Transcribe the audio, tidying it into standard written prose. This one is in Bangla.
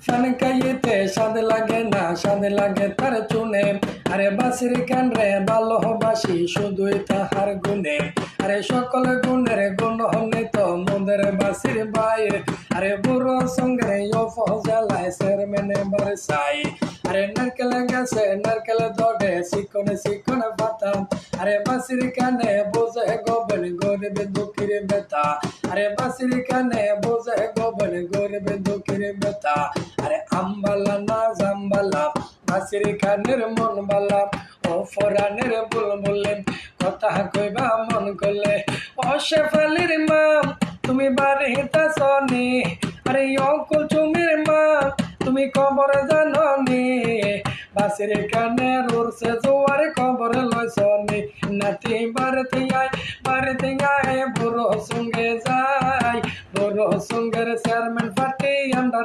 ফান খাইতে স্বাদ লাগে না, স্বাদ লাগে তার চুনে। আরে বাসির কান রে ভালোবাসি শুধুই তাহার গুণে। আরে সকল গুণের গুণ হলে তো মোদের বাসির বাইর। আরে বুড়ো সঙ্গে উপজেলায় চেয়ারম্যানে বারসাই। আরে নারকেল গাছে নারকেল ধরে চিকনে চিকনে পাতা। আরে বাসির কানে বোঝে গোবেন গরিব দুঃখীর বেতা। আরে বাসির কানে বোঝে গোবেন গরিব দুঃখীর বেতা। আরে আমবালা না জামবালা বাসির কানের মন বালা। ও ফরানের বুলবুলে কথা কইবা মন করলে। ও শেফালির মা তুমি বাড়িতে সনি। আরে অকুল চুমির মা তুমি খবর জাননি। বাসির কানের উড়ছে জোয়ার খবর লইছনি। নাতি বাড়িতে আয় বুড়ো সঙ্গে যায়। বুড়ো সঙ্গের চেয়ারম্যান পার্টি আন্ডারে